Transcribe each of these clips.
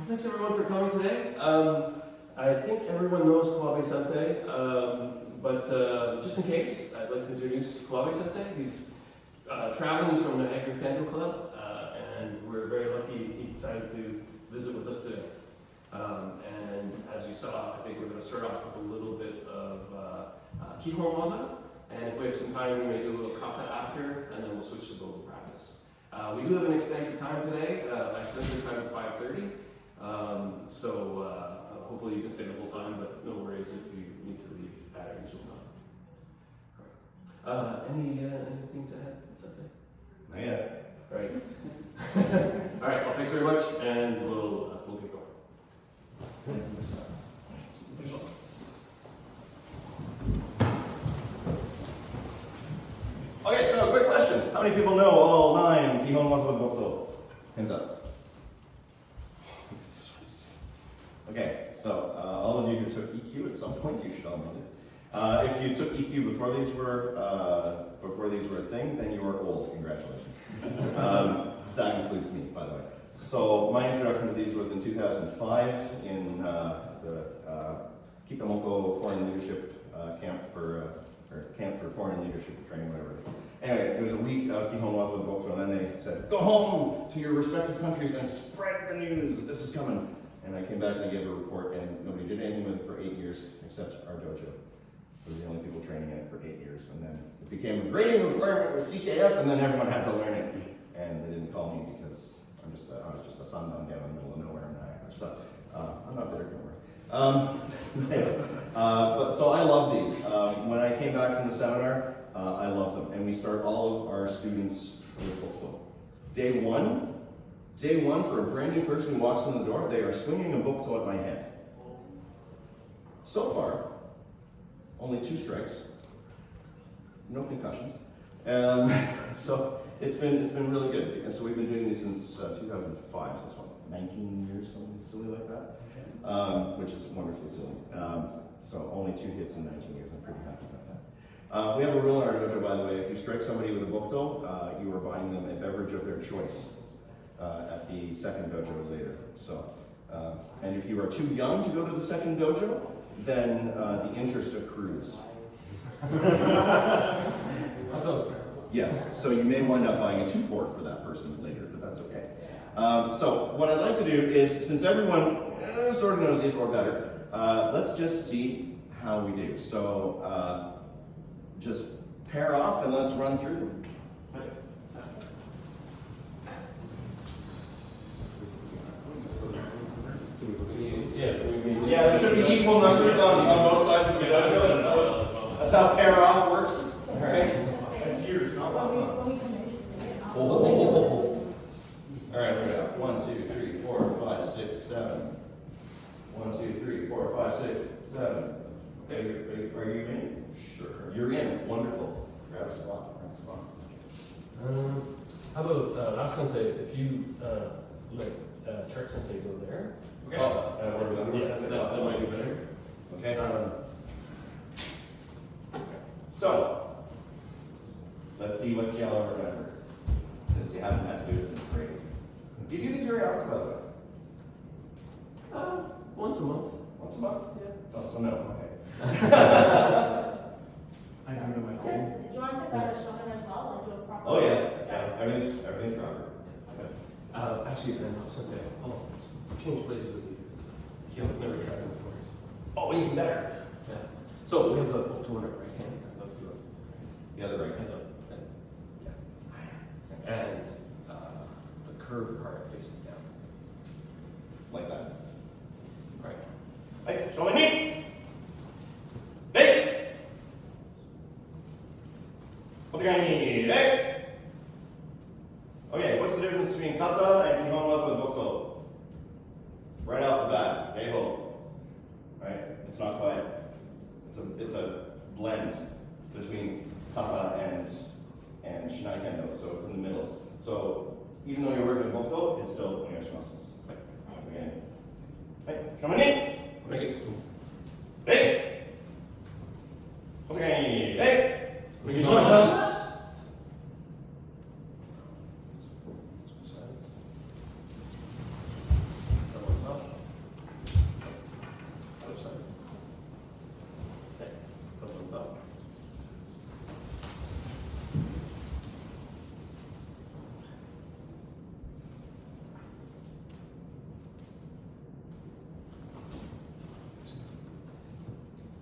Thanks everyone for coming today. I think everyone knows Kawabe sensei, but just in case, I'd like to introduce Kawabe sensei. He's traveling from the Niagara Kendo Club, and we're very lucky he decided to visit with us today. And as you saw, I think we're going to start off with a little bit of Kihon Waza, and if we have some time, we may do a little Kata after, and then we'll switch to global practice. We do have an extended time today. I set the time at 5:30. Hopefully you can stay the whole time, but no worries if you need to leave at our usual time. All right. Anything to add, Sensei? Not yet. All right. All right. Well, thanks very much, and we'll get going. Okay, so quick question. How many people know all 9 Kihon Waza Bokuto? Hands up. Okay, so all of you who took EQ at some point, you should all know this. If you took EQ before these were a thing, then you are old. Congratulations. That includes me, by the way. So my introduction to these was in 2005 in the Kitamoto Foreign Leadership Camp for Foreign Leadership Training, whatever. Anyway, it was a week of Kihon Waza Bokuto, and then they said, go home to your respective countries and spread the news that this is coming. And I came back and I gave a report, and nobody did anything with it for 8 years except our dojo. We were the only people training in it for 8 years, and then it became a grading requirement with CKF, and then everyone had to learn it. And they didn't call me because I was just a sundown down in the middle of nowhere in Niagara. So I'm not bitter, don't worry. Anyway, so I love these. When I came back from the seminar, I loved them, and we start all of our students with Bokuto. Day one, for a brand new person who walks in the door, they are swinging a Bokuto at my head. So far, only 2 strikes, no concussions. So it's been really good. And so we've been doing these since 2005, so it's what, 19 years, something silly like that, which is wonderfully silly. So only 2 hits in 19 years. I'm pretty happy about that. We have a rule in our dojo, by the way. If you strike somebody with a Bokuto, you are buying them a beverage of their choice. At the second dojo later. So, and if you are too young to go to the second dojo, then the interest accrues. That sounds fair. Yes, so you may wind up buying a 2-for that person later, but that's okay. So what I'd like to do is, since everyone sort of knows these or better, let's just see how we do. So just pair off and let's run through them. Yeah, there should be equal numbers on both sides of the dojo. That's how pair off works. All right. That's years, not months. Oh. All right, we got 1, 2, 3, 4, 5, 6, 7. 1, 2, 3, 4, 5, 6, 7. Okay, are you in? Sure. You're in. Wonderful. Grab a spot. How about last sensei? If you let Chuck sensei go there. Okay. That might be better. Okay. So, let's see what y'all remember, since you haven't had to do it since grade. Do you do these very often, by the way? Once a month. Once a month? Yeah. So no, okay. I don't know my phone. Do you want to set that as shonen as well? Like do it properly? Oh yeah, everything's proper. Actually, then sensei, I'll change places with you because Keelan's never tried it before. So. Oh, even better. Yeah. So we have the Bokuto on our right hand. That's what I was saying. Yeah, the right. Hands up. And the curved part faces down. Like that. Right. Hey, show my knee. Hey. Okay. Otogai ni, hey! Okay, what's the difference between kata and Nihon waza with boko? Right off the bat, eiho. Right? It's not quite. It's a blend between kata and shinai kendo, so it's in the middle. So even though you're working with boko, it's still onegaishimasu. Okay. Hey, show me. Make Hey! Otogai ni, hey! it.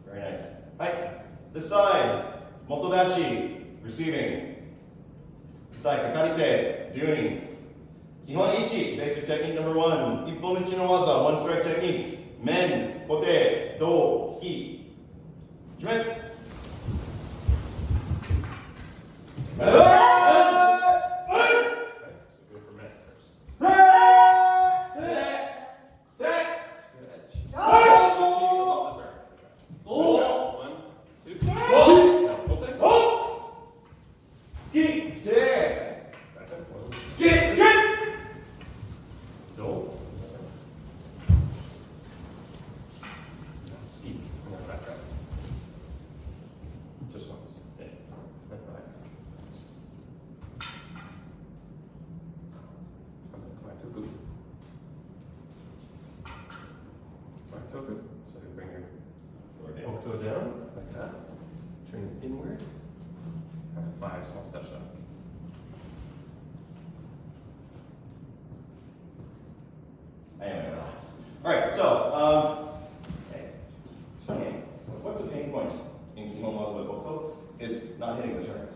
Very nice. Hi. This side, motodachi, receiving. This side, kakarite, doing. Kihon ichi, basic technique number 1. Ippon uchi no waza, one strike techniques. Men, kote, do, ski. Jume. Just once. Yeah. Right back. Right toku. Right toku. So you bring your Hokuto down, like that. Turn it inward. And 5 small steps up. Anyway, relax. Alright, so, hey, it's funny. What's the pain point in Kihon waza with boko? It's not hitting the target.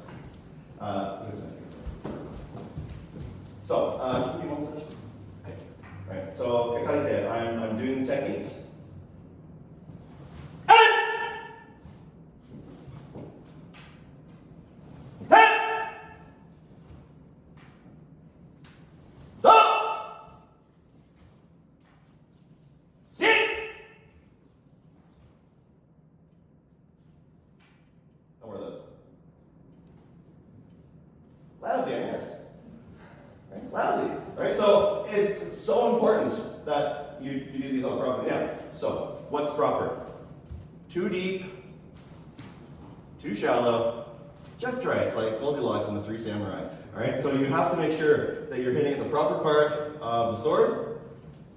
So, give me one touch. Okay. Right, so, kakarite, I'm doing the techniques. What are those? Lousy, I missed. Right? Lousy. Right? So it's so important that you do these all properly. Yeah. So what's proper? Too deep, too shallow, just right. It's like Goldilocks in the Three Samurai. Alright? So you have to make sure that you're hitting the proper part of the sword,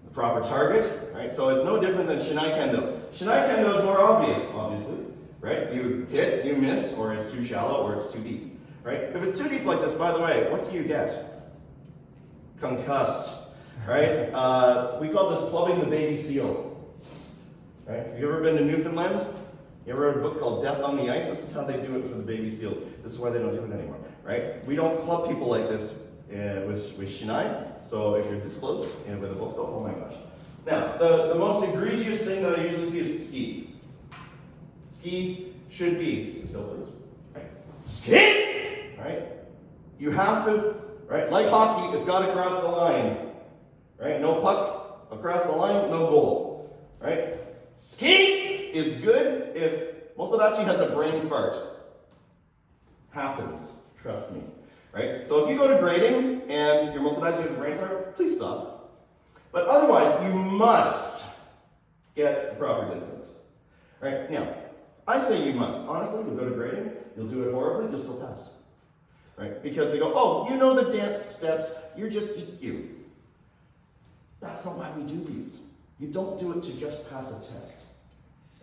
the proper target. Right? So it's no different than Shinai Kendo. Shinai Kendo is more obvious, obviously. Right? You hit, you miss, or it's too shallow, or it's too deep. Right? If it's too deep like this, by the way, what do you get? Concussed. Right? We call this clubbing the baby seal. Right? Have you ever been to Newfoundland? You ever read a book called Death on the Ice? This is how they do it for the baby seals. This is why they don't do it anymore. Right? We don't club people like this with shinai. So if you're this close with a book, oh my gosh. Now, the most egregious thing that I usually see is ski. Ski should be, sit still please, right? Ski! Right? You have to, right? Like hockey, it's got to cross the line. Right? No puck across the line, no goal. Right? Ski is good if motodachi has a brain fart. Happens, trust me. Right? So if you go to grading and your motodachi has a brain fart, please stop. But otherwise, you must get the proper distance. Right? Now, I say you must. Honestly, you'll go to grading, you'll do it horribly, you'll still pass. Right? Because they go, oh, you know the dance steps, you're just EQ. That's not why we do these. You don't do it to just pass a test.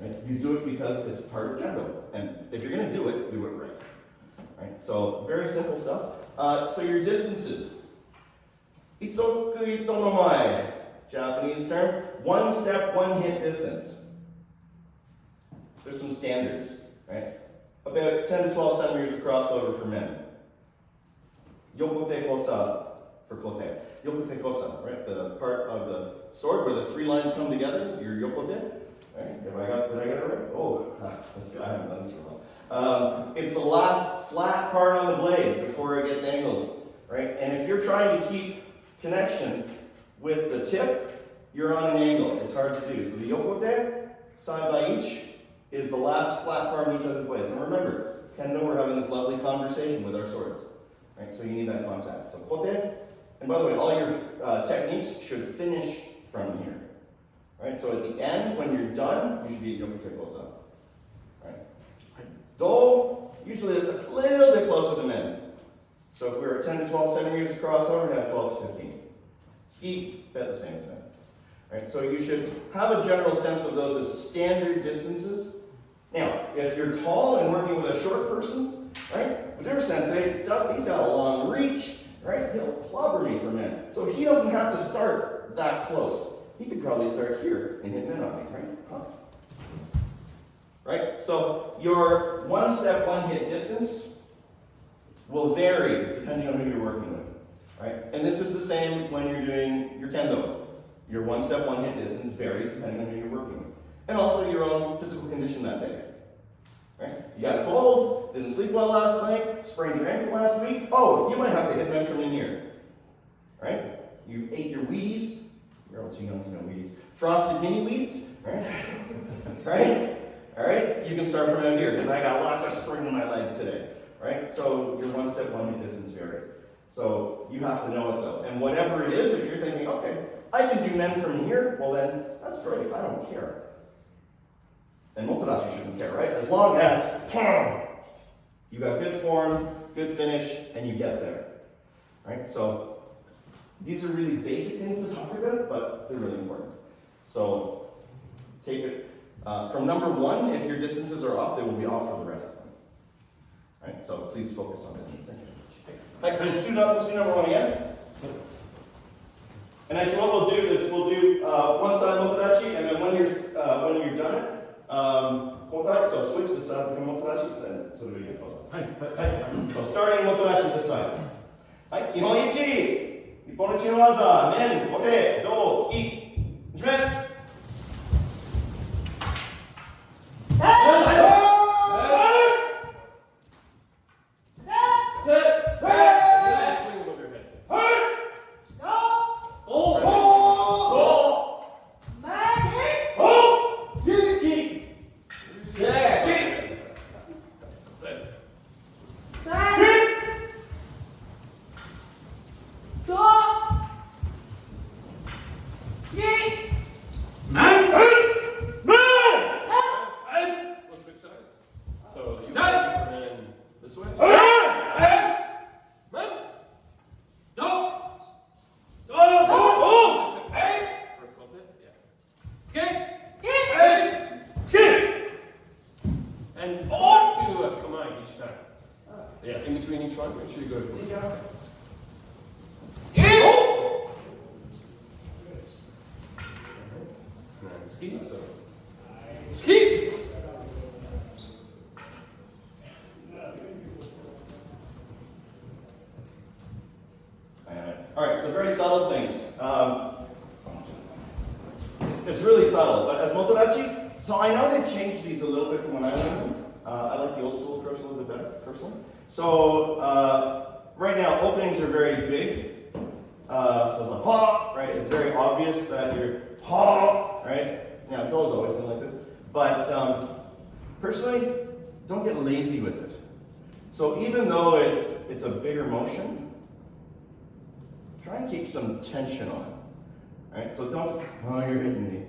Right? You do it because it's part of kendo. And if you're going to do it right. Right? So, very simple stuff. So your distances. Isoku ito no mae. Japanese term. 1 step, 1 hit distance. There's some standards, right? About 10 to 12 centimeters of crossover for men. Yokote kosa for kote. Yokote kosa, right? The part of the sword where the 3 lines come together is your yokote. Right? Did I get it right? Oh, that's good. I haven't done this for a while. It's the last flat part on the blade before it gets angled, right? And if you're trying to keep connection with the tip, you're on an angle. It's hard to do. So the yokote, side by each, is the last flat part in each other's blades. And remember, kendo, we're having this lovely conversation with our swords, right? So you need that contact. So kote, and by the way, all your techniques should finish from here. Right? So at the end, when you're done, you should be at yokote kosa. Right? Do, usually a little bit closer to men. So if we were at 10 to 12 centimeters across over, we're going to have 12 to 15. Ski, about the same as men. Right? So you should have a general sense of those as standard distances. Now, if you're tall and working with a short person, right? Whichever sensei, he's got a long reach, right? He'll clobber me for men. So he doesn't have to start that close. He could probably start here and hit men on me, right? Huh. Right? So your one step, one hit distance will vary depending on who you're working with. Right? And this is the same when you're doing your kendo. Your one step, one hit distance varies depending on who you're working with. And also your own physical condition that day. Right? You got a cold, didn't sleep well last night, sprained your ankle last week. Oh, you might have to hit men from in here. Right? You ate your Wheaties. You're all too young to know Wheaties. Frosted mini wheats, right? Right? All right? You can start from out here because I got lots of spring in my legs today. Right? So your one step, one hit distance varies. So you have to know it though. And whatever it is, if you're thinking, okay, I can do men from here, well then, that's great. I don't care. And motodachi shouldn't care, right? As long as you got good form, good finish, and you get there. Right? So these are really basic things to talk about, but they're really important. So take it from number one. If your distances are off, they will be off for the rest of them. Right? So please focus on this. Thank you. Let's do number one again. And actually, what we'll do is we'll do one side motodachi, and then when you're done it, kotai. So switch the side become motodachi, and so do it again. So starting motodachi this side. Right, kihon ichi. 一本の打ちの技、面、小手、胴、突き、一面。Yeah, in between each one, make sure you go to the and ski, so. Ski! Alright, so very subtle things. It's really subtle, but as motodachi, so I know they've changed these a little bit from when I learned them. I like the old school approach a little bit better, personally. So, right now, openings are very big. So it's like, ha, right? It's very obvious that you're, ha, right? Now, Do's always been like this. But, personally, don't get lazy with it. So even though it's a bigger motion, try and keep some tension on it, right? So don't, oh, you're hitting me,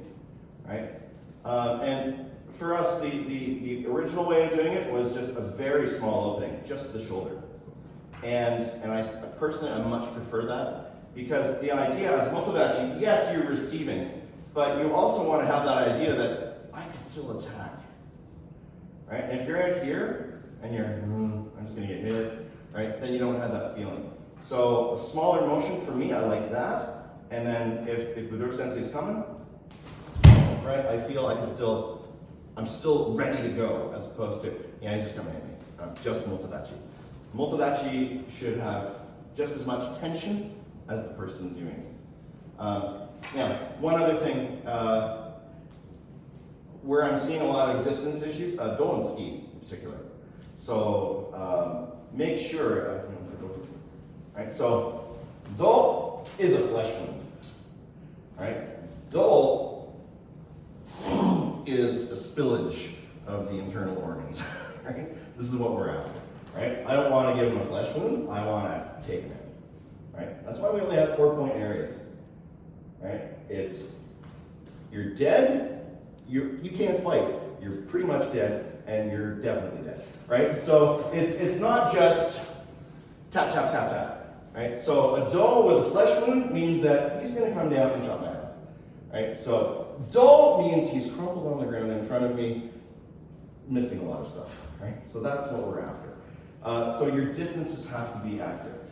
right? And for us, the original way of doing it was just a very small opening, just the shoulder. And I personally, I much prefer that because the idea is motodachi, yes, you're receiving, but you also want to have that idea that I can still attack, right? And if you're out here and you're, I'm just going to get hit, right? Then you don't have that feeling. So a smaller motion for me, I like that. And then if Budor Sensei's coming, right, I feel I'm still ready to go, as opposed to, yeah, he's just coming at me. Just motodachi. Motodachi should have just as much tension as the person doing it. Now, one other thing, where I'm seeing a lot of distance issues, do and ski in particular. So make sure, right? So do is a flesh wound, right? Do is a spillage of the internal organs, right? This is what we're after, right? I don't want to give him a flesh wound, I want to take him out, right? That's why we only have 4-point areas, right? It's, you're dead, you can't fight, you're pretty much dead, and you're definitely dead, right? So it's not just tap, tap, tap, tap, right? So a do with a flesh wound means that he's going to come down and chop my head off, right? So do means he's crumpled on the ground in front of me, missing a lot of stuff, right? So that's what we're after. So your distances have to be accurate.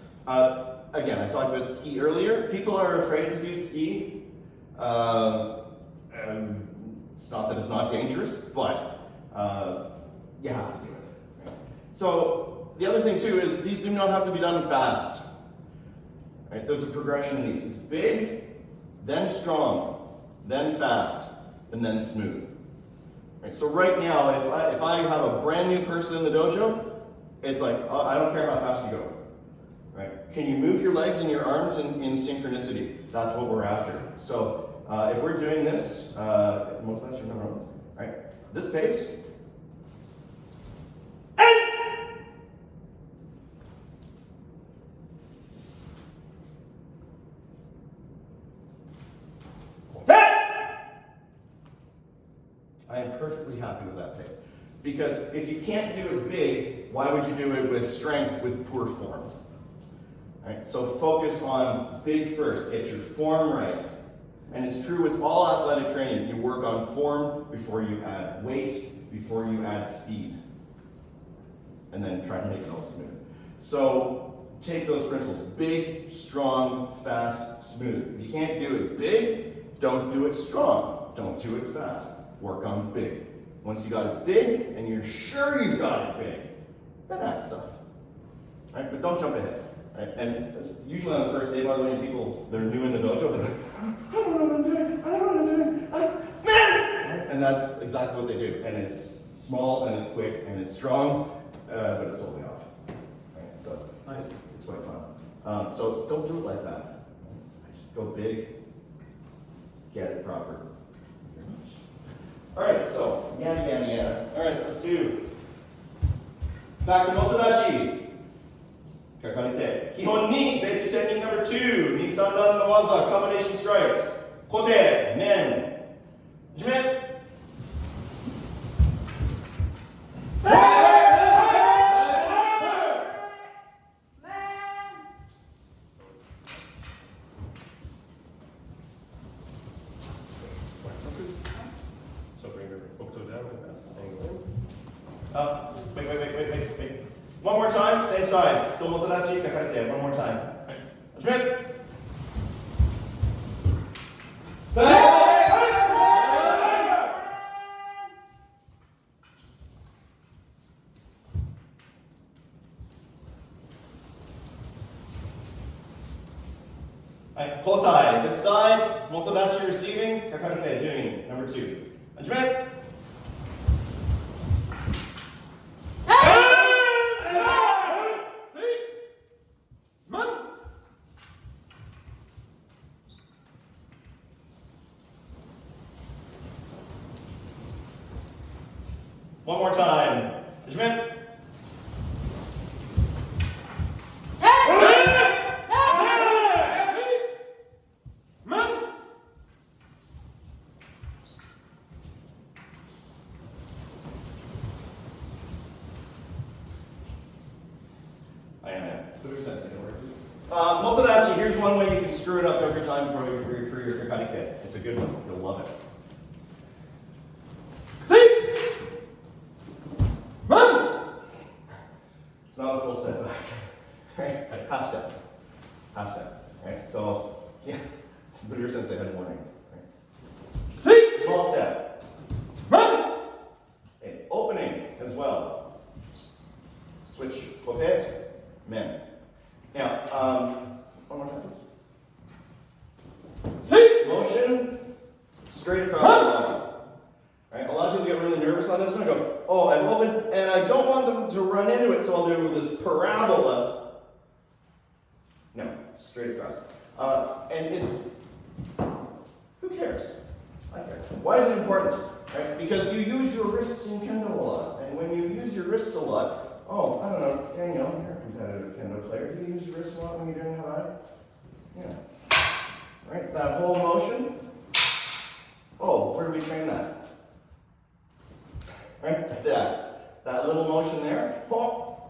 Again, I talked about ski earlier. People are afraid to do ski. And it's not that it's not dangerous, but you have to do it. Right? So the other thing too is these do not have to be done fast. Right? There's a progression in these. It's big, then strong, then fast, and then smooth. Right? So right now, if I have a brand new person in the dojo, it's like, I don't care how fast you go. Right? Can you move your legs and your arms in synchronicity? That's what we're after. So if we're doing this, right? This pace. I am perfectly happy with that pace. Because if you can't do it big, why would you do it with strength with poor form? Right? So focus on big first, get your form right. And it's true with all athletic training. You work on form before you add weight, before you add speed. And then try to make it all smooth. So take those principles. Big, strong, fast, smooth. If you can't do it big, don't do it strong. Don't do it fast. Work on big. Once you got it big, and you're sure you've got it big, then add stuff. Right? But don't jump ahead. Right? And usually on the first day, by the way, people, they're new in the dojo, they're like, I don't know what I'm doing, I don't know what I'm doing, right? And that's exactly what they do. And it's small, and it's quick, and it's strong, but it's totally off. Right? So nice. It's quite fun. So don't do it like that. Just go big, get it proper. All right, so yada. All right, let's do. Back to motodachi. Kakarite. Kihon ni, basic technique number 2. Ni sandan no waza, combination strikes. Kote, nen. Jime. Wait. One more time, same size. Still motodachi, kakarite. One more time. Jime. Kotai, this side, motodachi receiving, kakarite doing number 2. Jime. One more time. Jime. Motodachi, here's one way you can screw it up every time for your kakarike. It's a good one. You'll love it. It's not a full setback. Right? Half step. Right? So, yeah, but your sensei had a warning. Right? Small step. Okay. Opening as well. Switch. Okay? Men. Now, one more time, please. Motion straight across the body. Right? A lot of on this one, I go, oh, I've opened, and I don't want them to run into it, so I'll do this parabola. No, straight across. And it's, who cares? I care. Why is it important? Right? Because you use your wrists in kendo a lot. And when you use your wrists a lot, oh, I don't know, Danielle, you're a competitive kendo player. Do you use your wrists a lot when you're doing harai? Yeah. Right? That whole motion. Oh, where do we train that? Right? Like that. That little motion there. Oh.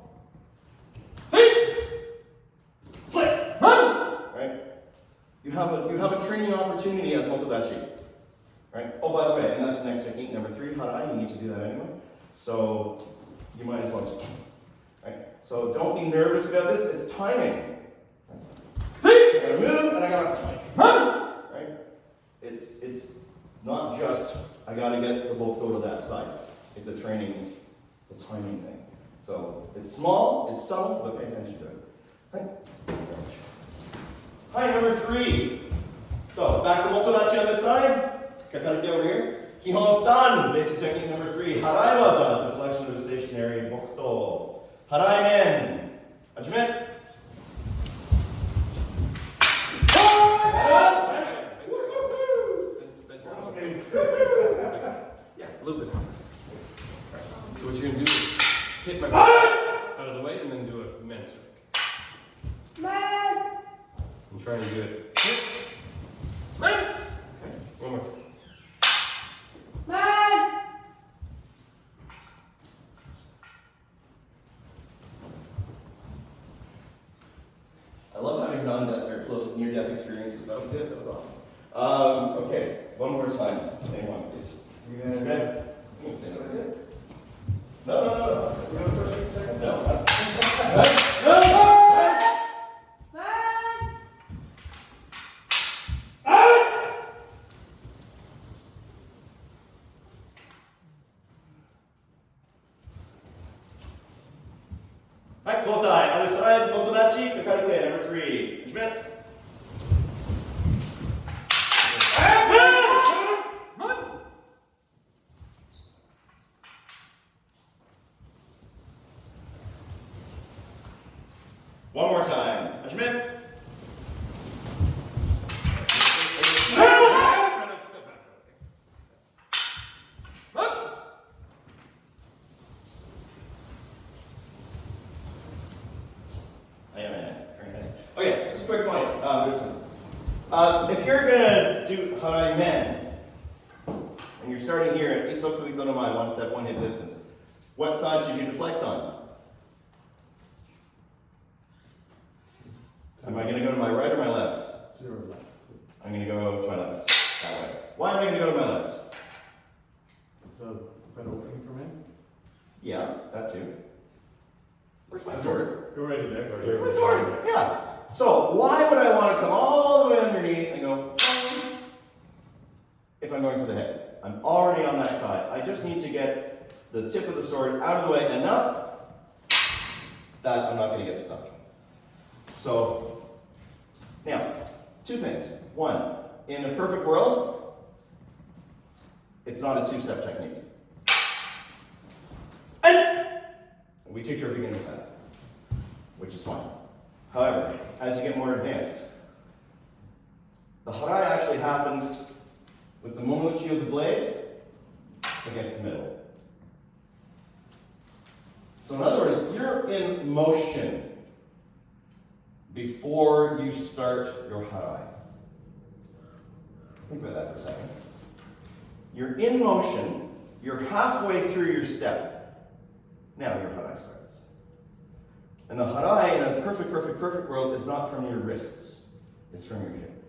Flick! Right? You have a training opportunity as motodachi. Right? Oh, by the way, and that's the next technique, number 3, harai. You need to do that anyway. So you might as well just, right? So don't be nervous about this. It's timing. I gotta move and I gotta flick. Right? It's not just I gotta get the boko to that side. It's a training. It's a timing thing. So it's small, it's subtle, but pay attention to it. Right? Hi, number 3. So back to motodachi on this side. Kata over here. Kihon-san, basic technique number 3. Harai waza, deflection of stationary bokuto. Harai men. Hajime. Yeah, a little bit. So what you're going to do is hit my back out of the way and then do a man strike. I'm trying to do it. Okay, one more time. I love having non-death or close near-death experiences. That was good. That was awesome. Okay, one more time. Same one, please. You guys ready? You can say that. That's it. No. You want to push it a second? No. Hi, Kotai. Other side, motodachi, kakarite, number 3. Hajime. One more time. Hajime. Very nice. Okay, just a quick point. If you're gonna do harai men, and you're starting here at isoku ito no mai, 1 step, 1 hip distance, what side should you deflect on? Am I going to go to my right or my left? To your left. I'm going to go to my left. That way. Why am I going to go to my left? It's a better opening for me. Yeah, that too. Where's my sword? You're already there. Where's my sword? Yeah. So why would I want to come all the way underneath and go if I'm going for the head? I'm already on that side. I just need to get the tip of the sword out of the way enough that I'm not going to get stuck. So, now, 2 things. 1, in a perfect world, it's not a 2-step technique. And we teach our beginners that, which is fine. However, as you get more advanced, the harai actually happens with the momochi of the blade against the middle. So in other words, you're in motion before you start your harai. Think about that for a second. You're in motion, you're halfway through your step. Now your harai starts. And the harai in a perfect world is not from your wrists, it's from your hip.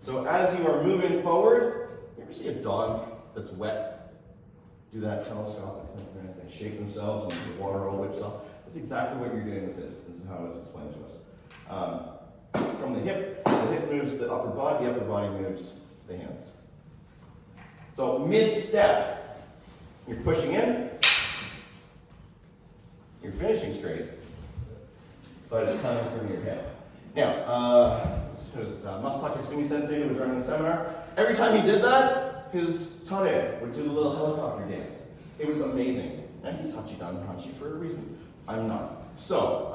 So as you are moving forward, you ever see a dog that's wet do that telescopic thing? They shake themselves and the water all whips off. That's exactly what you're doing with this. This is how it was explained to us. From the hip moves the upper body moves the hands. So mid-step, you're pushing in, you're finishing straight, but it's coming from your hip. Now, Masataka Sumi Sensei, who was running the seminar, every time he did that, his tare would do the little helicopter dance. It was amazing. And he's Hachidan Hachi for a reason. I'm not. So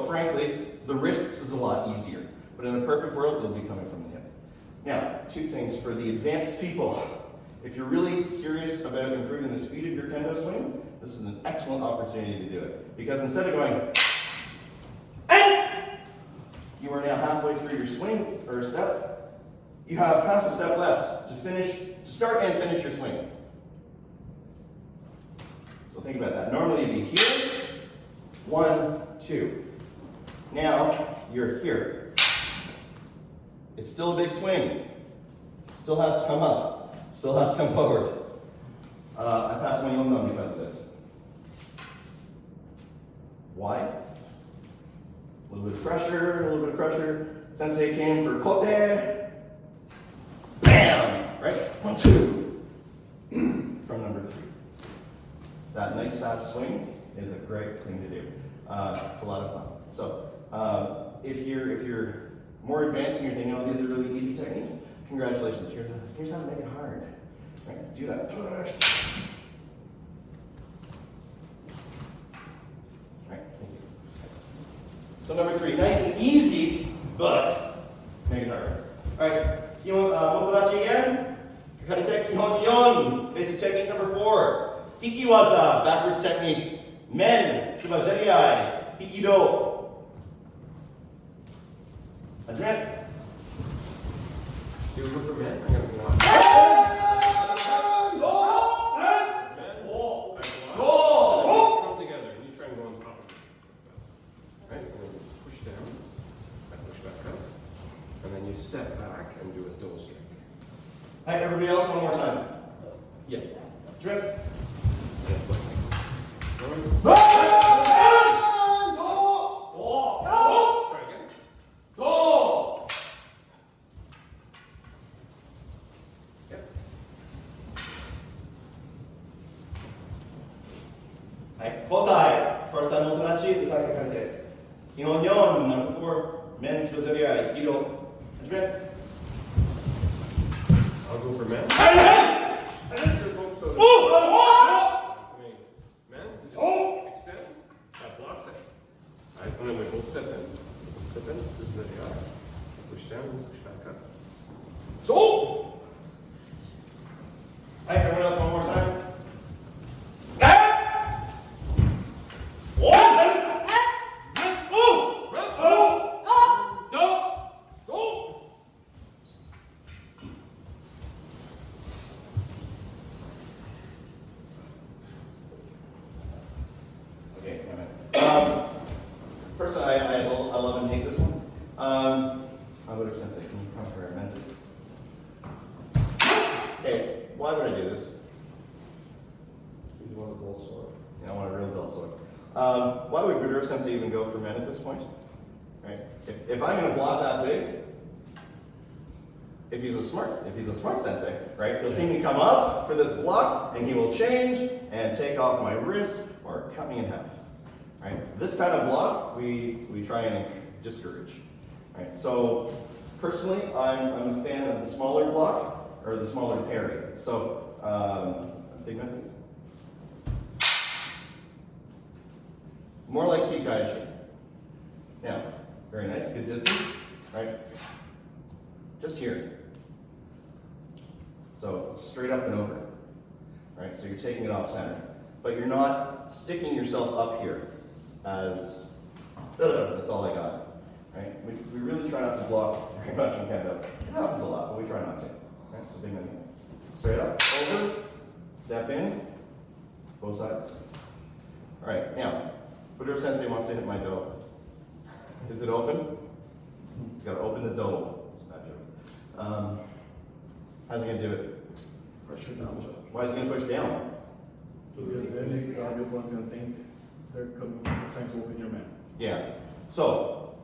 frankly, the wrists is a lot easier. But in a perfect world, it'll be coming from the hip. Now, two things for the advanced people. If you're really serious about improving the speed of your kendo swing, this is an excellent opportunity to do it. Because instead of going, and you are now halfway through your swing or step, you have half a step left to start and finish your swing. So think about that. Normally you'd be here, 1, 2. Now you're here. It's still a big swing. Still has to come up. Still has to come forward. I passed my own number because of this. Why? A little bit of pressure, a little bit of pressure. Sensei came for kote. Bam! Right? 1, 2. From number 3. That nice fast swing is a great thing to do. It's a lot of fun. So if you're more advanced and you're thinking, oh, these are really easy techniques, congratulations. Here's how to make it hard. Right? Do that. Push. Right, thank you. So number 3, nice and easy, but make it harder. Alright, Kihon Motodachi again. Karate Kihon Nyon. Basic technique number 4. Hikiwaza, backwards techniques. Men, Tsubazeriai, Hikido. Adrian. Do we go for men? I'm gonna go on. Come together. You try and go on top of it. Right? And then push down. I push back up. And then you step back and do a double strike. Alright, everybody else, one more time. Yeah. Drip. And it's like going. Go! Try again. Go! Yep. Alright, kotai. First time Motodachi, the second karate. Kihon Nyon, number 4. Men Tsubazeriai, Ikido. Adrian. I'll go for men. Your both toes. Men, just extend. That blocks it. Alright, and then we both step in. Step in. This is where they are. Push down, push back up. So! Alright, everyone else, one more time. Okay, first, I love and hate this one. I would have sensei, can you come for a minute? Okay, why would I do this? Because you want a dull sword. I want a real dull sword. Why would Gudura sensei even go for men at this point? Right? If I'm going to block that big, if he's a smart sensei, right? He'll see me come up for this block, and he will change and take off my wrist or cut me in half. Right? This kind of block we try and discourage. Right? So personally, I'm a fan of the smaller block or the smaller parry. So big methods. More like Hikaishi. Now, very nice, good distance, right? Just here. So straight up and over, right? So you're taking it off center, but you're not sticking yourself up here as, that's all I got, right? We really try not to block very much in kendo. It happens a lot, but we try not to, right? So big menu. Straight up, over, step in, both sides. All right, now, Gudura sensei wants to hit my dough. Is it open? He's got to open the dough. It's a bad joke. How's he going to do it? Pressure down. Why is he going to push down? Because then the obvious one's going to think they're trying to open your man. Yeah. So,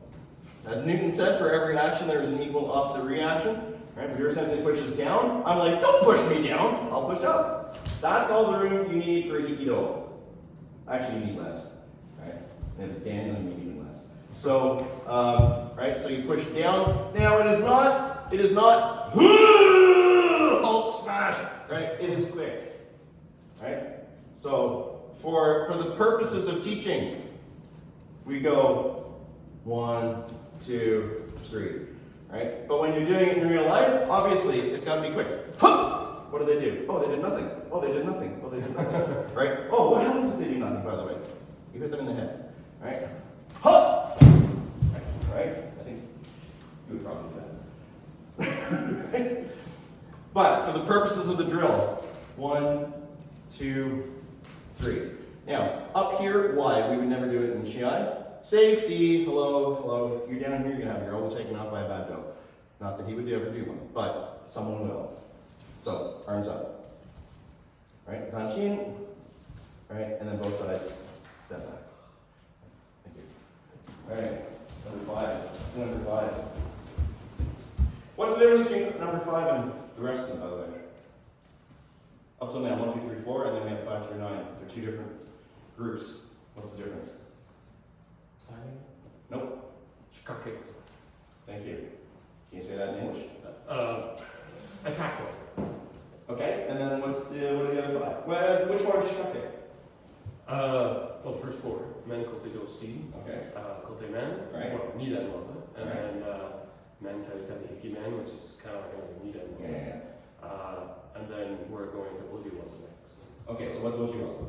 as Newton said, for every action there's an equal opposite reaction. Right? Gudura sensei pushes down. I'm like, don't push me down. I'll push up. That's all the room you need for Ikido. Actually, you need less. Right? And if it's Daniel, you need even less. So, right, so you push down. Now it is not smash, right? It is quick, right? So for the purposes of teaching, we go 1, 2, 3, right? But when you're doing it in real life, obviously it's got to be quick. Huh! What do they do? Oh, they did nothing. Oh, they did nothing. Oh, they did nothing. Right? Oh, what happens if they do nothing, by the way? You hit them in the head, right? Huh! Right? I think you would probably do that. But for the purposes of the drill, 1, 2, 3. Now, up here, why? We would never do it in Shiai. Safety, hello, hello. You're down here, you're going to have your elbow taken off by a bad dog. Not that he would ever do one, but someone will. So, arms up. Right, Zanshin. Right, and then both sides, step back. Thank you. Alright, number 5. Number 5. What's the difference between number 5 and the rest of them, by the way? Up till now, 1, 2, 3, 4, and then we have 5 through 9. They're 2 different groups. What's the difference? Timing? Nope. Shikake. Thank you. Can you say that in English? Attack was. Okay, and then what are the other 5? Well, which one is Shikake? Well, the first 4. Men kote dosti. Okay. Kote men. Right. Well, nidan was it. And Right. then men tari tari hiki men, which is kind of like a nidan was it. Yeah. And then we're going to oji waza next. Okay, so what's Oji Waza?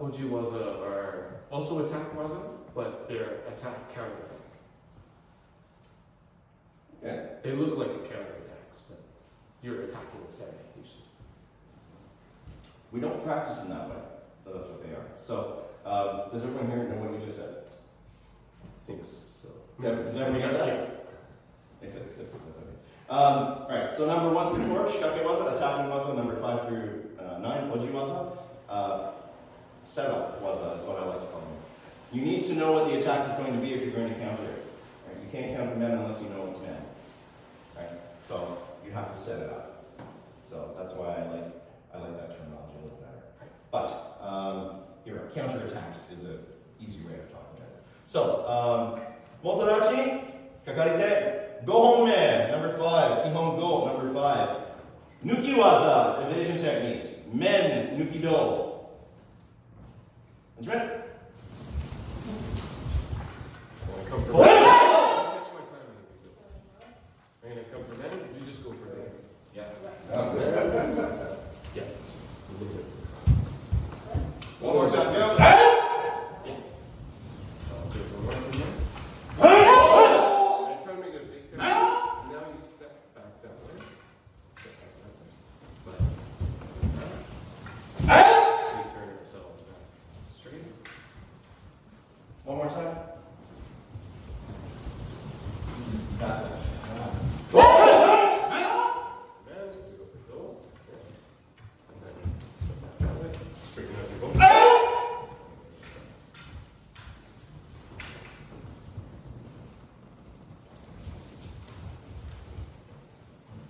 Oji waza are also attack waza, but they're attack counter attack. Okay. They look like a counter attacks, but you're attacking the setting usually. We don't practice in that way, but that's what they are. So, does everyone here know what you just said? I think so. Did everyone get that? Except that's okay. Alright, so number 1 through 4, Shikake Waza, attacking Waza, number 5 through 9, Oji Waza. Setup Waza is what I like to call them. You need to know what the attack is going to be if you're going to counter it. Right? You can't counter men unless you know it's men. Right? So you have to set it up. So that's why I like that terminology a little better. But you're right, counterattacks is an easy way of talking about it. So Motodachi, Kakarite, Go Home Man, number 5, Kihon Go, number 5. Nuki Waza, evasion techniques. Men, Nuki Do. That's right. When I come for men, catch my timing. When it comes for men, you just go for them. Yeah. Yeah. A little bit to the side. One more time, go. Yeah. So I'll do it one more from there. I try to make it a big turn. Now you step back that way. Step back that way. But we turn ourselves back straight. One more time. Got that. Then you go for goal. And then step back that way. Straighten out your bow.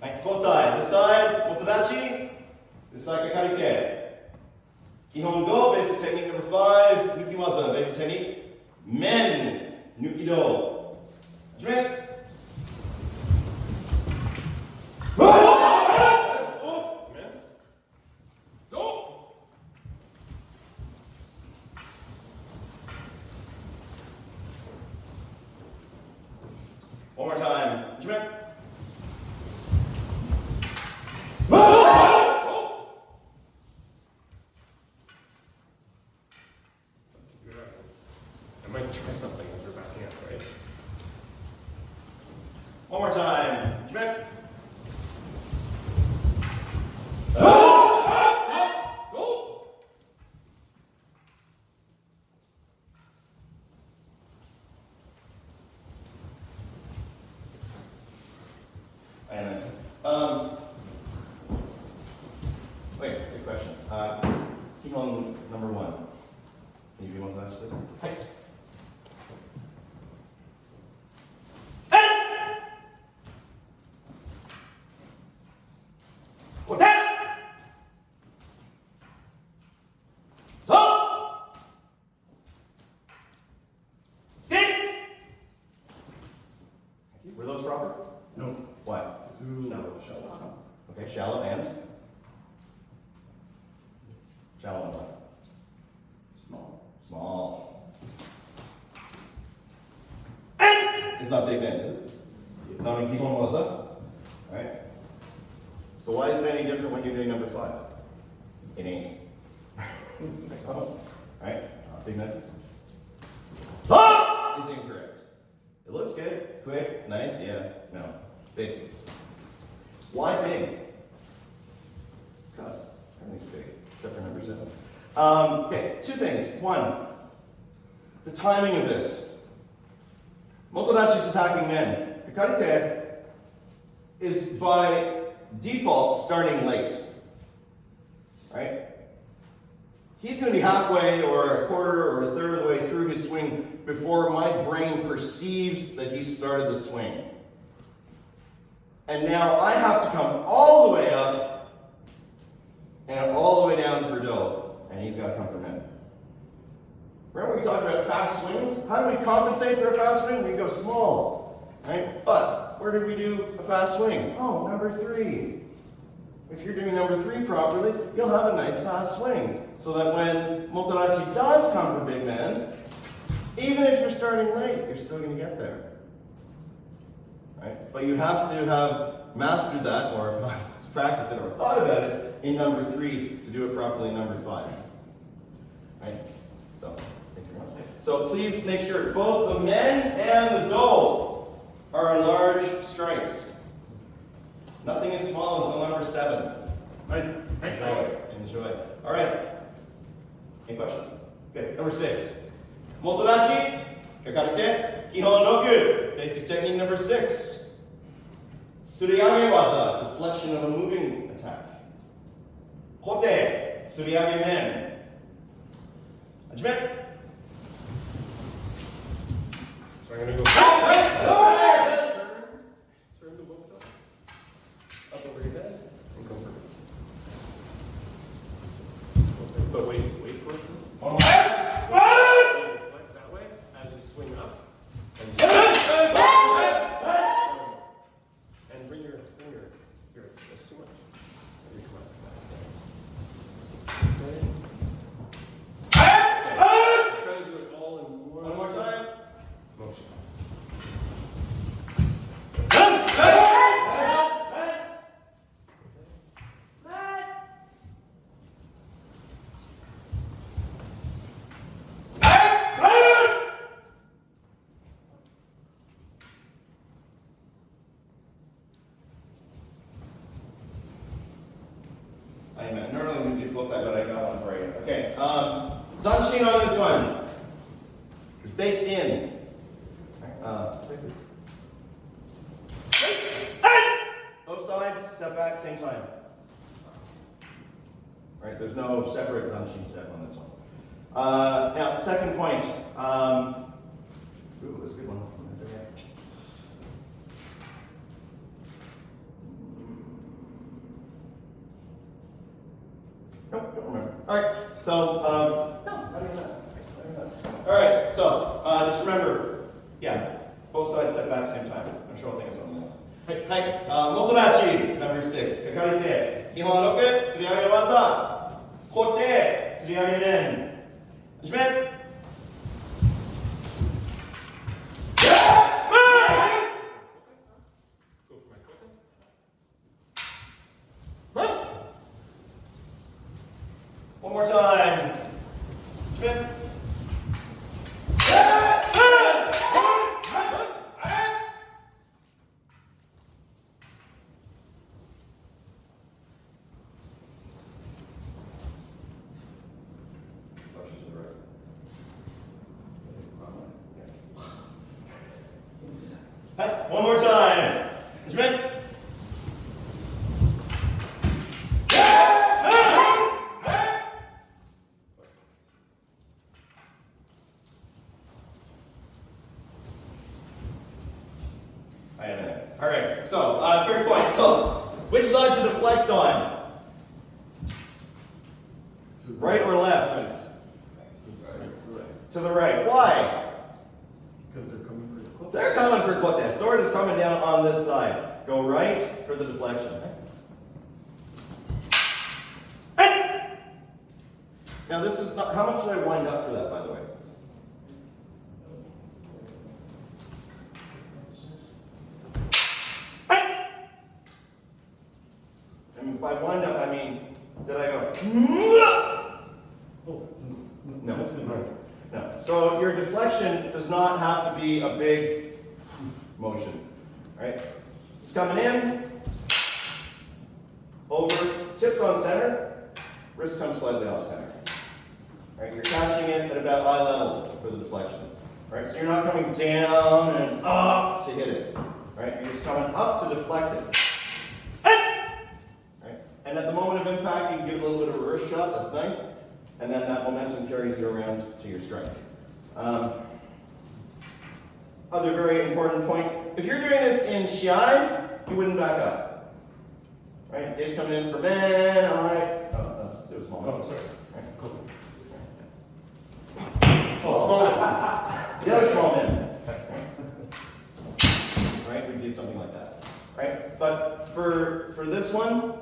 Right, Kotai, this side, Motodachi, this side, Kakarike. Kihon Go, basic technique number 5, Nuki Waza, basic technique. Men, Nuki Do. Drink. Men. Go! One more time. Drink. I might try something as we're backing up, right? One more time. Drink. Go! And wait, good question. Kihon number 1. Can you do one for us, please? Hi. Were those proper? No. What? Too Shallow. shallow. Okay, shallow and? Channel number 1. Small. It's not big man, is it? Not in Kihon Waza? Right? So why is it any different when you're doing number 5? It ain't. So, right? Big man. Is incorrect. It looks good, quick, nice, yeah, no. Big. Why big? Because everything's big, except for number 7. Okay, 2 things. 1, the timing of this. Motodachi is attacking men. Kakarite is by default starting late. Right? He's going to be halfway or a quarter or a third of the way through his swing before my brain perceives that he started the swing. And now I have to come all the way up and all the way down for do, and he's got to come for men. Remember we talked about fast swings? How do we compensate for a fast swing? We go small, right? But where did we do a fast swing? Oh, number 3. If you're doing number 3 properly, you'll have a nice fast swing. So that when Motodachi does come for big men, even if you're starting late, you're still going to get there. Right? But you have to have mastered that, or practiced it, or thought about it in number 3 to do it properly in number 5. Right? So, thank you very much. So please make sure both the men and the do are in large strikes. Nothing is small until number 7. Right? Enjoy. All right. Any questions? Okay. Number 6. Motodachi, kakarite, kihon roku. Basic technique number 6. Suriage waza, deflection of a moving attack. Kote, suriage men. Hajime. So I'm going to go. Turn the book up over your head and go for it. But wait for it. Deflect that way as you swing up. And bring your here. That's too much. Try to do it all in one more time. Motion. Normally we do both that, but I got one for you. Okay, Zanshin on this one. It's baked in. Both sides, step back, same time. Right, there's no separate Zanshin step on this one. Now, second point. Ooh, that's a good one. Nope, don't remember. All right, so, no, not even that. All right, so, just remember, yeah, both sides step back same time. I'm sure I'll think of something else. Hi, Motodachi, number 6. Kakarite, kihon roku, suriage waza. Kote, suriage nen. Hajime. One more time. Schmidt. One more time. Schmidt. All right, so third point. So, which side to deflect on? Right or left? To the right. Why? Because they're coming for the kote. They're coming for kote. Sword is coming down on this side. Go right for the deflection. Now this is not, how much should I wind up for that, by the way? And by wind up, I mean, did I go? Oh, No. that's good. No. So your deflection does not have to be a big motion, right? It's coming in, over, tips on center, wrist comes slightly off center. Right? You're catching it at about eye level for the deflection. Right? So you're not coming down and up to hit it. Right? You're just coming up to deflect it. Right? And at the moment of impact, you can give it a little bit of a reverse shot. That's nice. And then that momentum carries you around to your strike. Other very important point. If you're doing this in Shiai, you wouldn't back up. Right? Dave's coming in for men. All right. Oh, that's too small. Oh, sorry. Right? Cool. Small. The other small men. Right? We did something like that. Right? But for this one,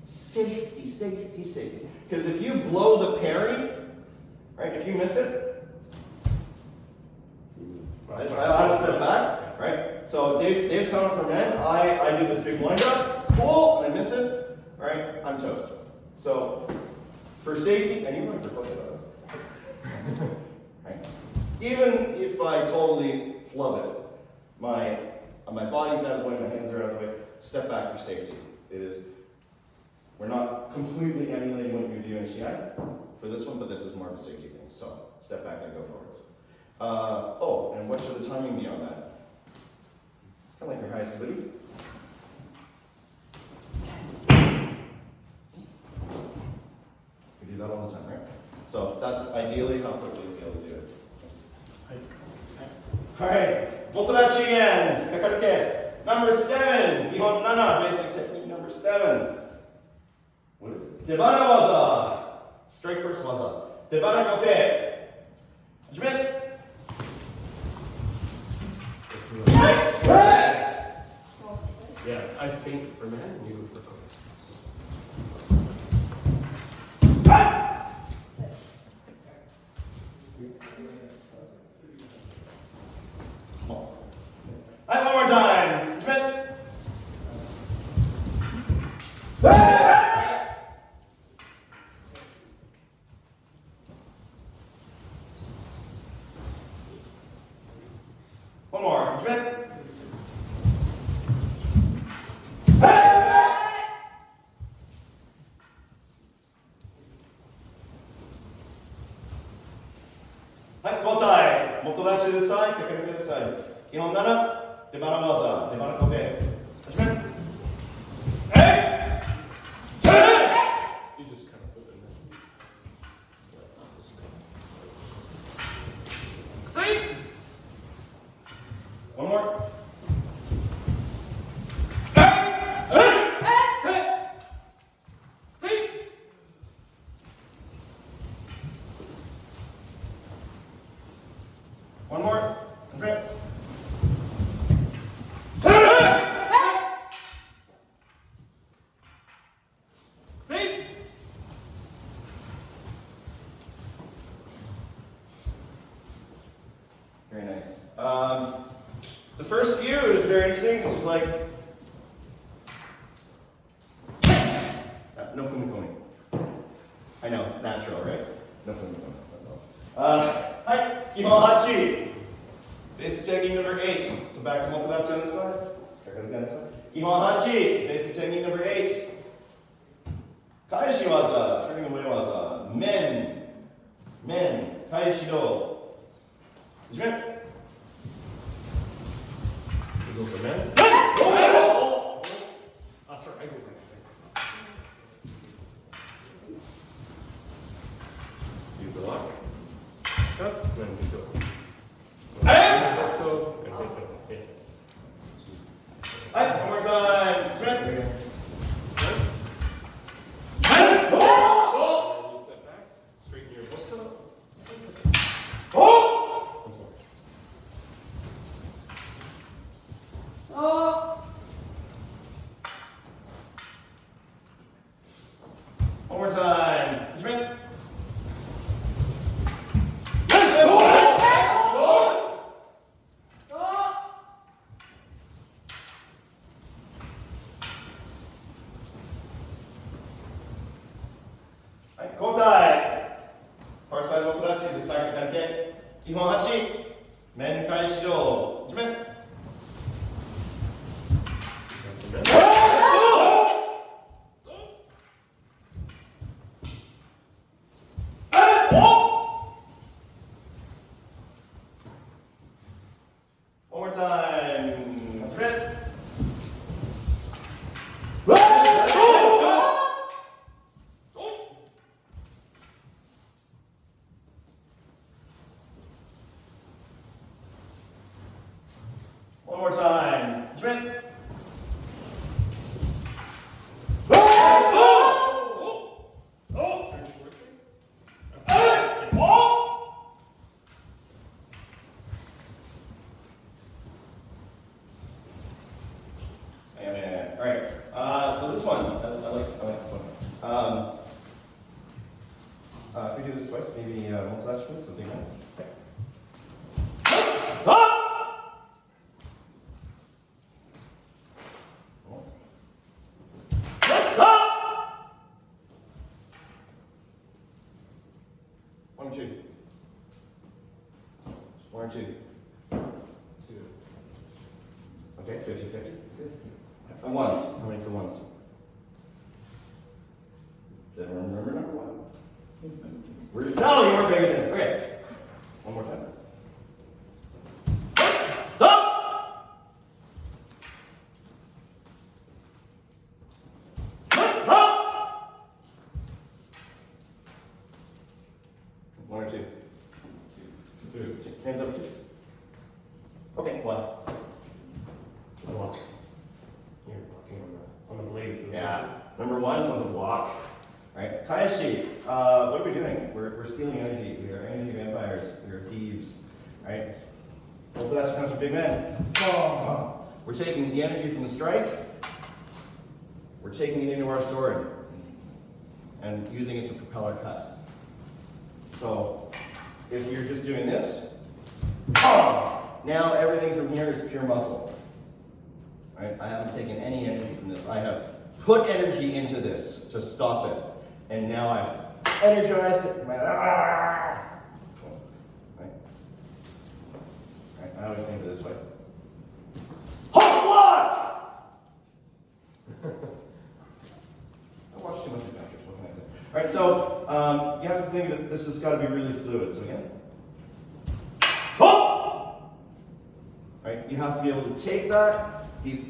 safety, safety, safety. Because if you blow the parry, right? If you miss it, I don't step back, right? So Dave's coming for men. I do this big wind up, pull, and I miss it, right? I'm toast. So for safety, and you run for Kata, right? Even if I totally flub it, my body's out of the way, my hands are out of the way. Step back for safety. We're not completely emulating what you do in Shiai for this one, but this is more of a safety thing. So step back and go forwards. And what should the timing be on that? Kind of like your highest ability. We do that all the time, right? So that's ideally how quickly you'll be able to do it. Alright, Motodachi again. Kakarike. Number 7. Kihon Nana, basic technique number 7. What is it? Debana waza. Strike first waza. Debana kote. Hajime. Yeah, I faint for men and you for Kata. One more time. Hajime. One more. Hajime. Motodachi this side, Kakarike this side. Kihon Nana, Debana waza, Debana kote. Hajime. You just kind of open it. One more. One more. Hajime. Very nice. The first few is very interesting. It's just like no fumikoni. I know, natural, right? No fumikoni. That's all. Hi, Kimahachi. Basic technique number 8. So back to Motodachi on this side. Check out again this side. Kimahachi. Basic technique number 8. Kaishi waza. Turning away waza. Men. Men. Kaishi do. Hajime. You go for men? Oh, sorry, I go first. You block. Up, then you go. Back toe, and hit them. Hit. Hi, one more time. Hajime. Oh! You step back, straighten your book toe. Once more. One more time. Hajime. 50-50. For ones. How many for ones? Did everyone remember number one? No, you weren't paying attention. Okay. One more time. Stop! Stop! One or two? Two. Hands up, two. Okay, what? Blocks. You're blocking on the blade. For the Yeah. Number one was a block. Right? Kayashi, what are we doing? We're stealing energy. We are energy vampires. We are thieves. Right? Ultrash comes from big men. Oh. We're taking the energy from the strike. We're taking it into our sword and using it to propel our cut. So, if you're just doing this, now everything from here is pure muscle. Right? I haven't taken any energy from this. I have put energy into this to stop it. And now I've energized it. Right? Right? I always think of it this way. Hot block! I watch too much adventures, what can I say? Alright, so you have to think that this has got to be really fluid. So again. Right? You have to be able to take that.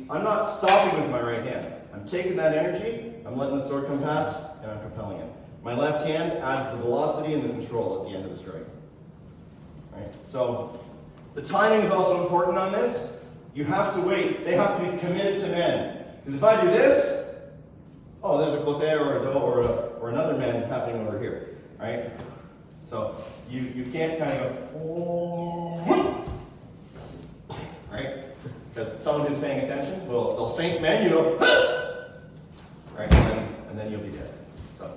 I'm not stopping with my right hand. I'm taking that energy, I'm letting the sword come past, and I'm propelling it. My left hand adds the velocity and the control at the end of the strike. Right? So, the timing is also important on this. You have to wait. They have to be committed to men. Because if I do this, oh, there's a kote or a do or another man happening over here. Right? So, you can't kind of go, right? Because someone who's paying attention they'll faint men, you go, right? And then you'll be dead. So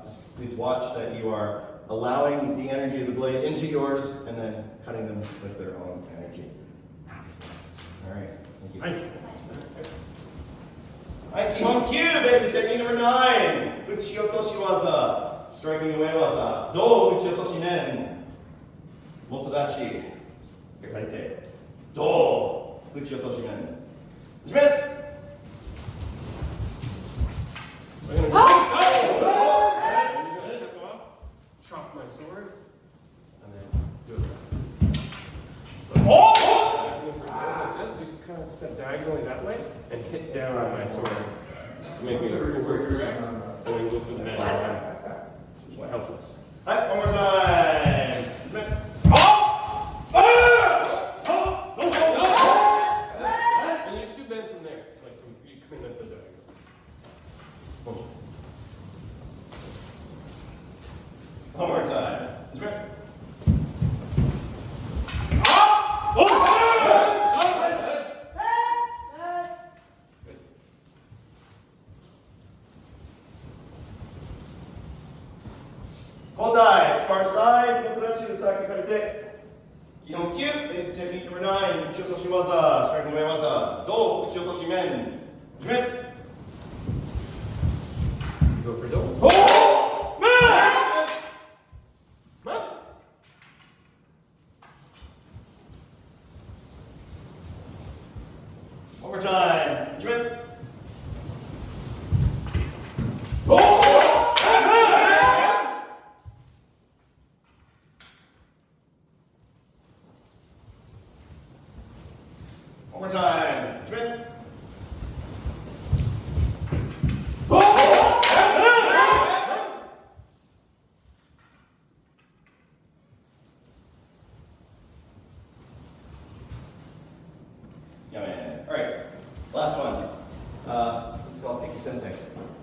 just please watch that you are allowing the energy of the blade into yours and then cutting them with their own energy. All right, thank you. Hi, Kihon Kyu, basic technique number 9. Uchi otoshi waza, striking away waza. Do uchi otoshi nen. Motodachi. Kaite. Do. Uchi otoshi nen. Jimmy! I'm gonna step off, chop my sword, and then do it. So, like this, just kind of step diagonally that way and hit down on my sword to make me correct. And then go for the man. Helpless. Alright, one more time. Jimmy. And you just do bend from there, like from you coming up the diagonal. One more time. Jimmy. Kodai, far side, Motodachi, the side, karate. Kihon Kyu, basic technique number 9, uchi otoshi waza, striking away waza. Do, uchi otoshi men. Jimmy. Go for do. One more time. Jimmy. One more time. Jimmy. Yeah, man. All right. Last one. Let's call it Picky Sensei.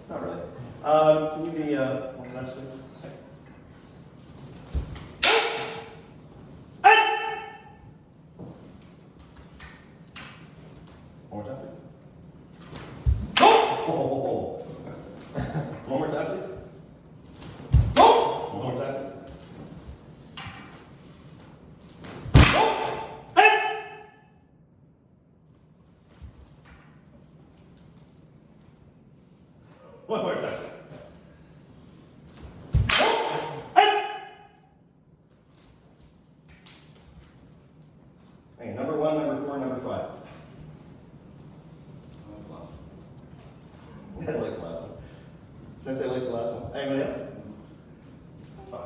Not really. Can you be one last, please? One more time, please. Oh! One more time, please. One more time, please. One more time, please. Hey, number 1, number 4, number 5. Ned likes the last one. Sensei likes the last one. Anybody else? 5.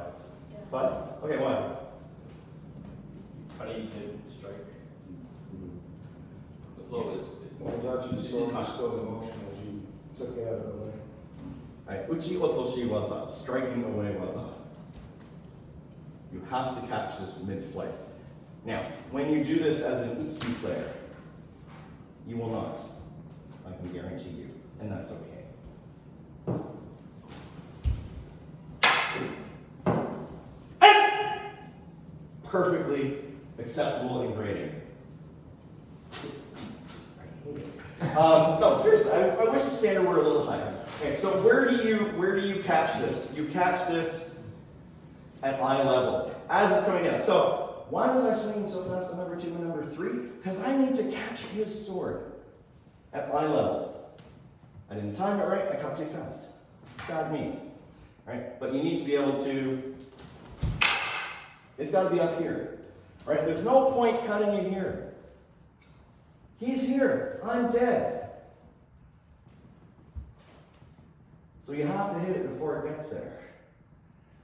5? Okay, why? Cutting, hit, strike. The flow is. Well, that you still the motion as you took it out of the way. Right, uchi otoshi waza, striking away waza. You have to catch this mid-flight. Now, when you do this as an EQ player, you will not. I can guarantee you, and that's okay. Perfectly acceptable in grading. No, seriously, I wish the standard were a little higher. Okay, so where do you catch this? You catch this at eye level as it's coming down. So why was I swinging so fast on number 2 and number 3? Because I need to catch his sword at eye level. I didn't time it right. I caught too fast. Bad me, right? But you need to be able to. It's got to be up here, right? There's no point cutting it here. He's here. I'm dead. So you have to hit it before it gets there.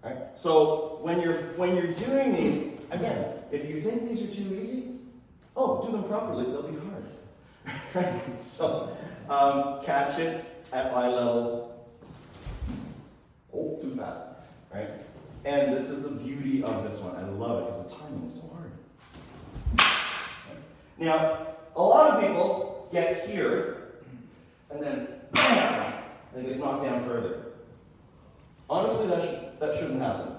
Right? So when you're doing these, again, if you think these are too easy, do them properly. They'll be hard. Right? So catch it at eye level. Oh, too fast. Right? And this is the beauty of this one. I love it because the timing is so hard. Right? Now, a lot of people get here and then bam, and it gets knocked down further. Honestly, that shouldn't happen.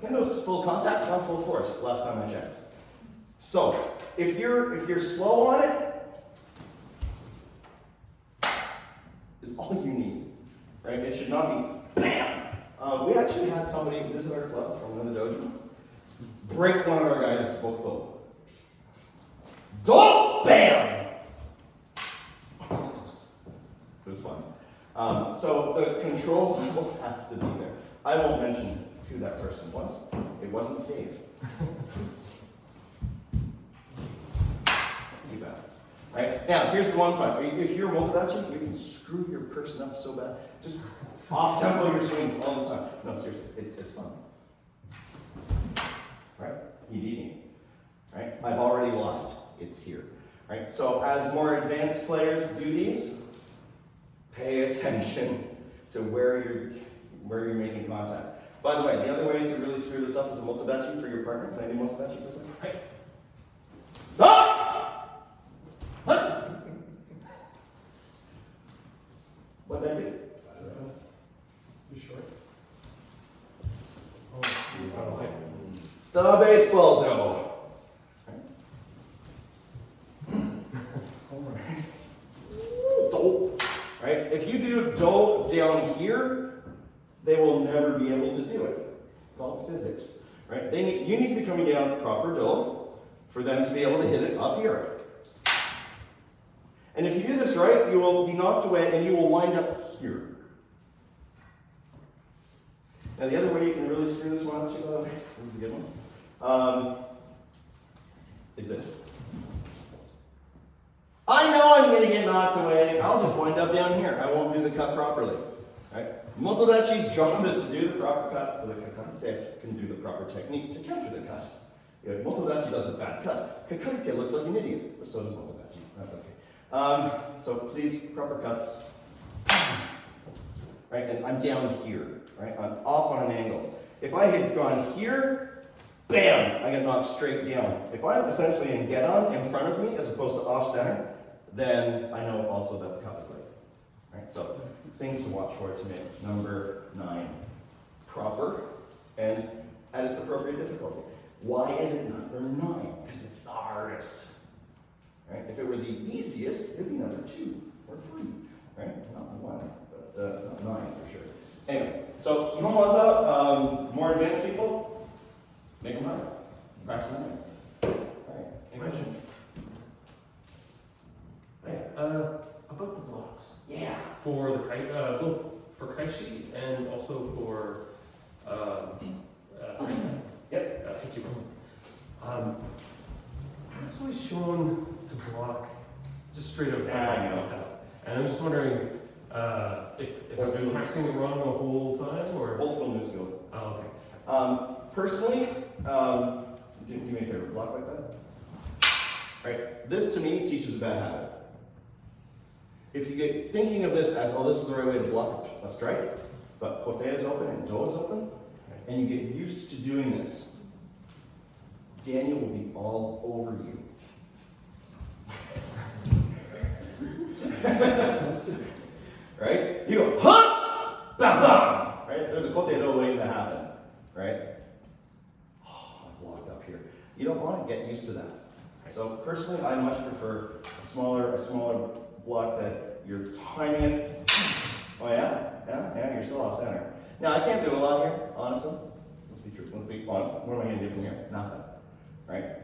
Kendo's full contact, not full force. Last time I checked. So if you're slow on it, is all you need, right? It should not be bam. We actually had somebody visit our club from the dojo, break one of our guys' bokto. Don't bam. It was fun. So the control level has to be there. I won't mention who that person was. It wasn't Dave. Too fast. Right? Now, here's the one fun. If you're multidachi, you can screw your person up so bad. Just off tempo your swings all the time. No, seriously, it's fun. Right? You beat me. Right? I've already lost. It's here. Right? So as more advanced players do these, pay attention to where you're making contact. By the way, the other way to really screw this up is a multidachi for your partner. Can I do multidachi for a second? Hey. Ah! What did I do? You short? The baseball dough. Do. Right? If you do do down here, they will never be able to do it. It's called physics. Right? You need to be coming down proper do for them to be able to hit it up here. And if you do this right, you will be knocked away and you will wind up here. Now the other way you can really screw this one up too, by the way, this is a good one, is this. I know I'm going to get knocked away. I'll just wind up down here. I won't do the cut properly. Right? Motodachi's job is to do the proper cut so that Kakarite can do the proper technique to counter the cut. If Motodachi does a bad cut, Kakarite looks like an idiot, but so does Motodachi. That's okay. So please, proper cuts. Right? And I'm down here. Right? I'm off on an angle. If I had gone here, bam, I get knocked straight down. If I'm essentially in get-on in front of me as opposed to off-center, then I know also that the cup is late. Right? So things to watch for to make number 9 proper and at its appropriate difficulty. Why is it number 9? Because it's the hardest. Right? If it were the easiest, it'd be number 2 or 3. Right? Not 1, but not 9 for sure. Anyway, so Kimonwaza, more advanced people, make them harder. Practice them. Alright. Any questions? About the blocks. Yeah. For the kai, both for kaishi and also for hiki. I'm always shown to block just straight up. Yeah, I know. And I'm just wondering if I've been practicing it wrong the whole time, or? Old school, new school. Oh, okay. Personally, do me a favor, block like that. Right, this to me teaches a bad habit. If you get thinking of this as, oh, this is the right way to block a strike, but kote is open and do is open, and you get used to doing this, Daniel will be all over you. Right? You go, huh! Bam, bam! Right? There's a kote do waiting to happen. Right? Oh, I'm blocked up here. You don't want to get used to that. So personally, I much prefer a smaller block that you're timing it. Oh yeah? Yeah, you're still off center. Now I can't do a lot here, honestly. Let's be honest. What am I gonna do from here? Nothing. Right?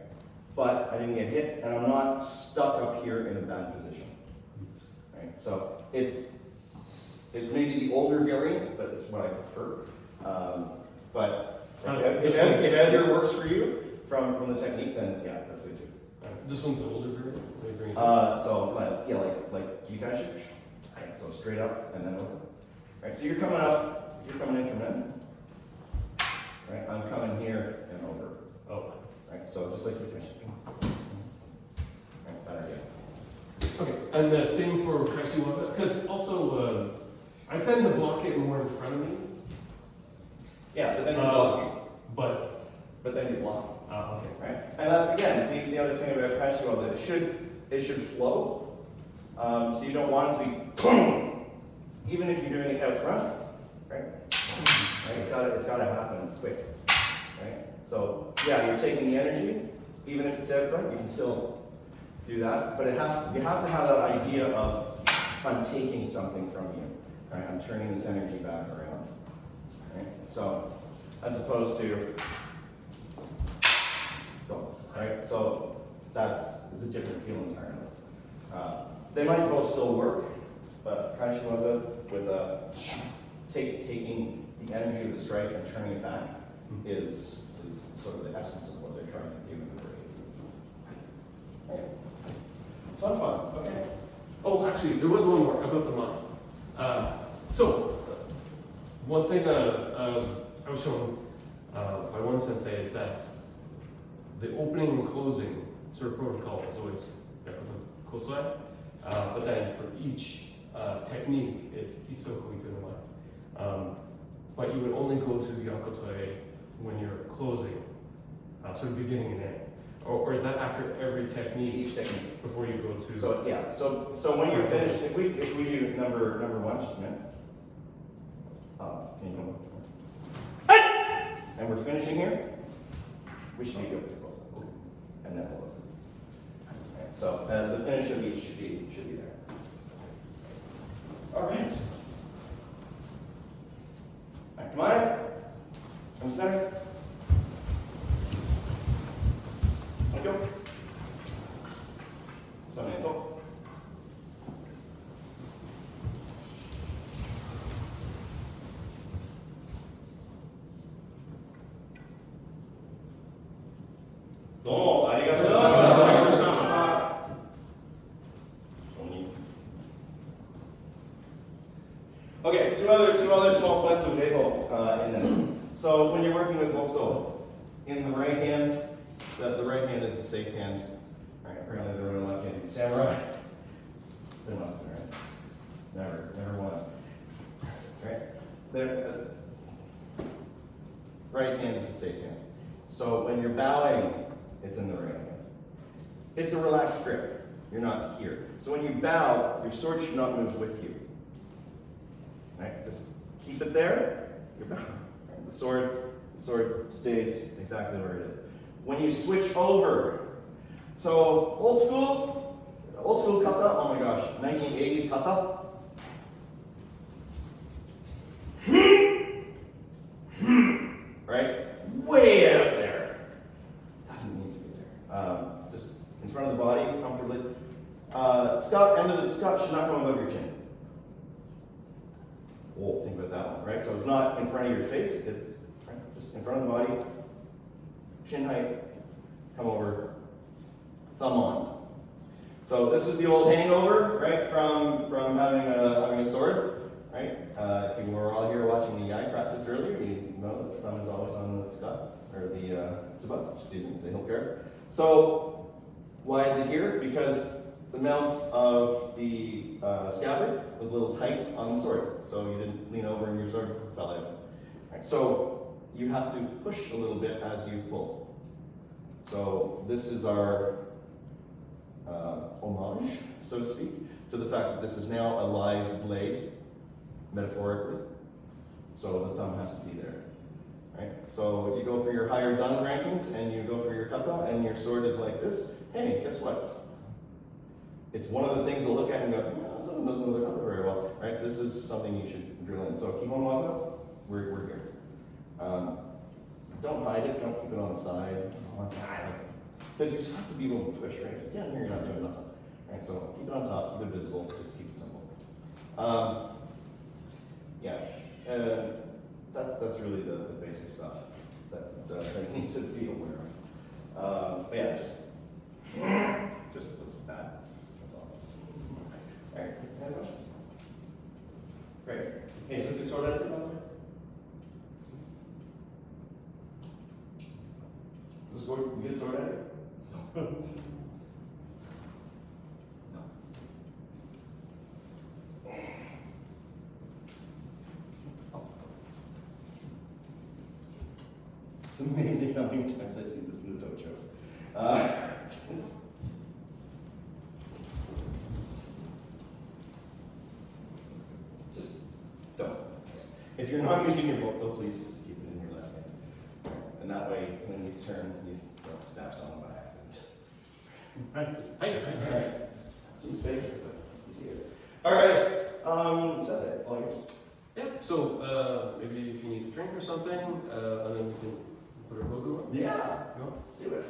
But I didn't get hit, and I'm not stuck up here in a bad position. Right? So it's maybe the older variant, but it's what I prefer. But if Edgar works for you from the technique, then yeah, that's good too. This one's the older version? So like Kikashi. Right, so straight up and then over. Right, so you're coming up, you're coming in from in. Right, I'm coming here and over. Oh. Right, so just like Kikashi. Right, better again. Okay, and the same for Kashiwaka, because also I tend to block it more in front of me. Yeah, but then you're blocking. But then you're blocking. okay. Right? And that's again the other thing about Kashiwa that it should flow. So you don't want it to be boom, even if you're doing it out front. Right? It's gotta happen quick. Right? So yeah, you're taking the energy, even if it's out front, you can still do that. But you have to have that idea of I'm taking something from you. Right? I'm turning this energy back around. Right? So as opposed to go, right? So it's a different feel entirely. They might both still work, but Kashiwaza with taking the energy of the strike and turning it back is sort of the essence of what they're trying to do in the break. Right. Fun. Okay. Oh, actually, there was one more about the mind. One thing I was shown by one sensei is that the opening and closing sort of protocol is always kosai, but then for each technique, it's isokui to the left. But you would only go to yakotoe when you're closing, sort of beginning and end. Or is that after every technique? Each technique. Before you go to. So yeah. So when you're finished, if we do number one, just a minute. Can you go? And we're finishing here. We should be good to close. Okay. And then we'll. Right, so the finish of each should be there. All right. Back to mine. Come center. Let's go. Something go. No, arigatou gozaimasu. Okay, two other small points of data in this. So when you're working with Bokdo, in the right hand, the right hand is the safe hand. Right, apparently there were left-handed samurai. There must be, right? Never one. Right? Right hand is the safe hand. So when you're bowing, it's in the right hand. It's a relaxed grip. You're not here. So when you bow, your sword should not move with you. Right? Just keep it there. You're bowing. Right? The sword stays exactly where it is. When you switch over, so old school kata. Oh my gosh, 1980s kata. Right? Way out there. Doesn't need to be there. Just in front of the body, comfortably. End of the Scott should not come above your chin. Oh, think about that one, right? So it's not in front of your face, it's right, just in front of the body, chin height, come over, thumb on. So this is the old hangover, right, from having a sword, right? If you were all here watching the Yai practice earlier, you know that the thumb is always on the tsuba, or the tsuba, excuse me, the hilt guard. So why is it here? Because the mouth of the scabbard was a little tight on the sword, so you didn't lean over and your sword fell out. Right, so you have to push a little bit as you pull. So this is our homage, so to speak, to the fact that this is now a live blade, metaphorically. So the thumb has to be there. Right? So you go for your higher dan rankings and you go for your kata and your sword is like this. Hey, guess what? It's one of the things to look at and go, no, someone doesn't know the kata very well. Right? This is something you should drill in. So kihon waza, we're here. Don't hide it, don't keep it on the side. Because you have to be able to push, right? If it's down here, you're not doing nothing. Right? So keep it on top, keep it visible, just keep it simple. That's really the basic stuff that you need to be aware of. But yeah, just looks bad. That's all. All right, any questions? Great. Okay, so good sword editor, by the way? Is this good sword editor? No. It's amazing how many times I see this in the dojos. Just don't. If you're not using your book, though, please just keep it in your left hand. And that way, when you turn, you don't stab someone by accident. Alright. Seems basic, but you see it. Alright, that's it. All yours. Yeah, so maybe if you need a drink or something, and then we can put our logo on. Yeah, Go. let's do it.